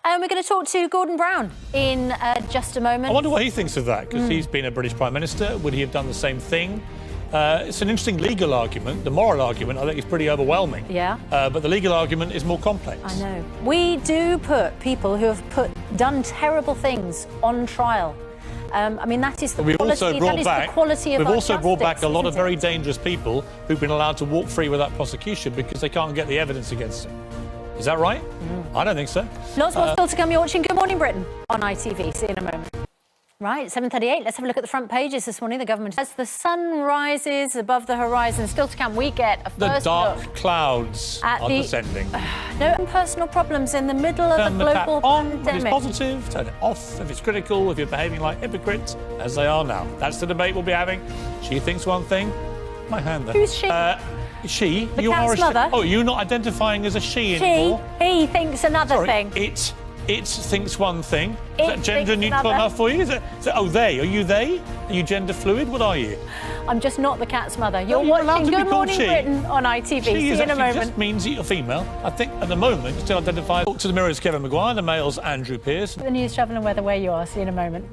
And we're going to talk to Gordon Brown in just a moment. I wonder what he thinks of that, because he's been a British Prime Minister. Would he have done the same thing? It's an interesting legal argument. The moral argument, I think, is pretty overwhelming. Yeah. But the legal argument is more complex. I know. We do put people who have done terrible things on trial. I mean, that is the quality, We've also brought back a lot of very it? dangerous people who've been allowed to walk free without prosecution because they can't get the evidence against them. Is that right? I don't think so. Lots more still to come. You're watching Good Morning Britain on ITV. See you in a moment. Right, 7:38. Let's have a look at the front pages this morning. The government, as the sun rises above the horizon, still to come, we get a first The dark look clouds are descending. No personal problems in the middle of a global pandemic. When it's positive, turn it off if it's critical, if you're behaving like hypocrites, as they are now. That's the debate we'll be having. She thinks one thing. My hand there. Who's she? She. The you cat's are a mother. Oh, you're not identifying as a she anymore. He thinks another thing. It thinks one thing. Is that gender neutral another. enough for you? Oh, they. Are you they? Are you gender fluid? What are you? I'm just not the cat's mother. You're allowed watching to be Good called Morning she. Britain on ITV. See you in a moment. Just means that you're female. I think at the moment you still identify. Talk to the mirrors, Kevin Maguire. The male's Andrew Pearce. The news, travel and weather where you are. See you in a moment.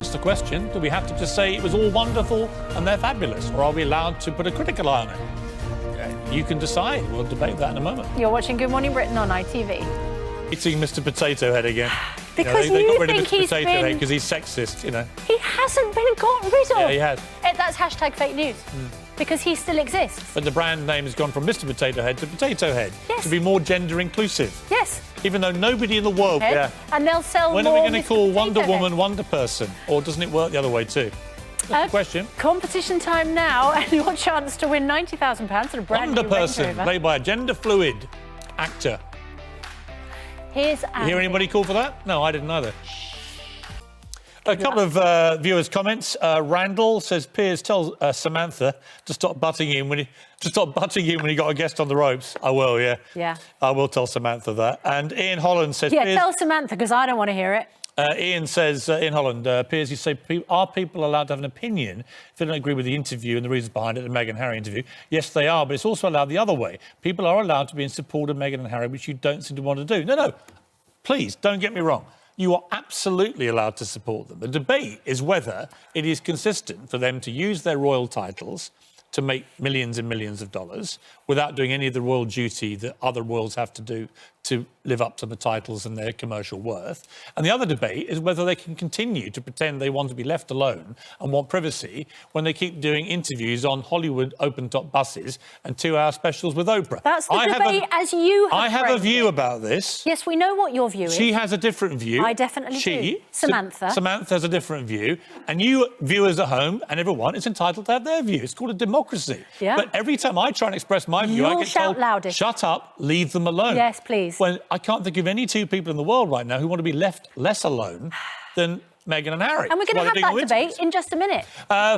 It's the question. Do we have to just say it was all wonderful and they're fabulous, or are we allowed to put a critical eye on it? You can decide. We'll debate that in a moment. You're watching Good Morning Britain on ITV. Eating Mr. Potato Head again. Because they got rid think of Mr. he's Potato been... Head because he's sexist, you know. He hasn't been got rid of. Yeah, he has. That's hashtag fake news. Because he still exists. But the brand name has gone from Mr. Potato Head to Potato Head. Yes. To be more gender inclusive. Yes. Even though nobody in the world... Yeah. And they'll sell when more. When are we going to call Wonder Head? Woman Wonder Person? Or doesn't it work the other way too? That's the question. Competition time now, and your chance to win £90,000 at a brand new Wonder Person, Range Rover. played by a gender fluid actor. Here's You Andy. hear anybody call for that? No, I didn't either. A couple of viewers' comments. Randall says, "Piers, tell Samantha to stop butting in when he got a guest on the ropes." I will, yeah. Yeah. I will tell Samantha that. And Ian Holland says, Yeah, Piers, tell Samantha, because I don't want to hear it. Ian says, Ian Holland, Piers, you say, are people allowed to have an opinion if they don't agree with the interview and the reasons behind it, the Meghan and Harry interview? Yes, they are, but it's also allowed the other way. People are allowed to be in support of Meghan and Harry, which you don't seem to want to do. No, please, don't get me wrong. You are absolutely allowed to support them. The debate is whether it is consistent for them to use their royal titles to make millions and millions of dollars without doing any of the royal duty that other royals have to do to live up to the titles and their commercial worth. And the other debate is whether they can continue to pretend they want to be left alone and want privacy when they keep doing interviews on Hollywood open-top buses and 2-hour specials with Oprah. That's the debate as you have I have a view it. about this. Yes, we know what your view is. She has a different view. I definitely do. Samantha. Samantha has a different view. And you viewers at home and everyone is entitled to have their view. It's called a democracy. Yeah. But every time I try and express my view, I get told, loudest. Shut up, leave them alone. Yes, please. When I can't think of any two people in the world right now who want to be left less alone than Meghan and Harry. And we're going to have that debate in just a minute.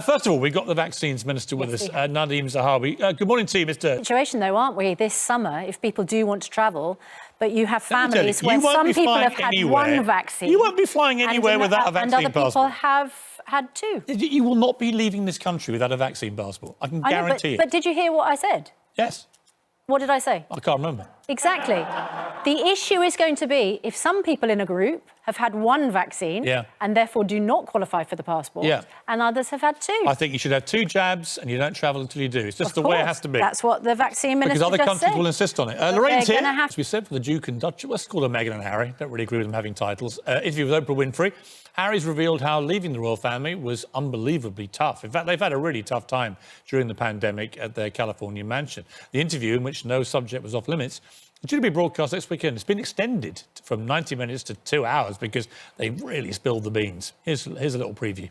First of all, we've got the vaccines minister with us, Nadeem Zahawi. Good morning to you, Mr. Situation, though, aren't we, this summer, if people do want to travel, but you have families where some people have had one vaccine. You won't be flying anywhere without a vaccine passport. And other people have had two. You will not be leaving this country without a vaccine passport. I can guarantee it. But did you hear what I said? Yes. What did I say? I can't remember. Exactly. The issue is going to be if some people in a group have had one vaccine and therefore do not qualify for the passport and others have had two. I think you should have 2 jabs and you don't travel until you do. It's just the way it has to be. That's what the vaccine minister Because other just countries said. will insist on it. Lorraine's here. As we said, for the Duke and Duchess. Let's call them Meghan and Harry. Don't really agree with them having titles. Interview with Oprah Winfrey. Harry's revealed how leaving the royal family was unbelievably tough. In fact, they've had a really tough time during the pandemic at their California mansion. The interview, in which no subject was off limits, is due to be broadcast next weekend. It's been extended from 90 minutes to 2 hours because they really spilled the beans. Here's a little preview.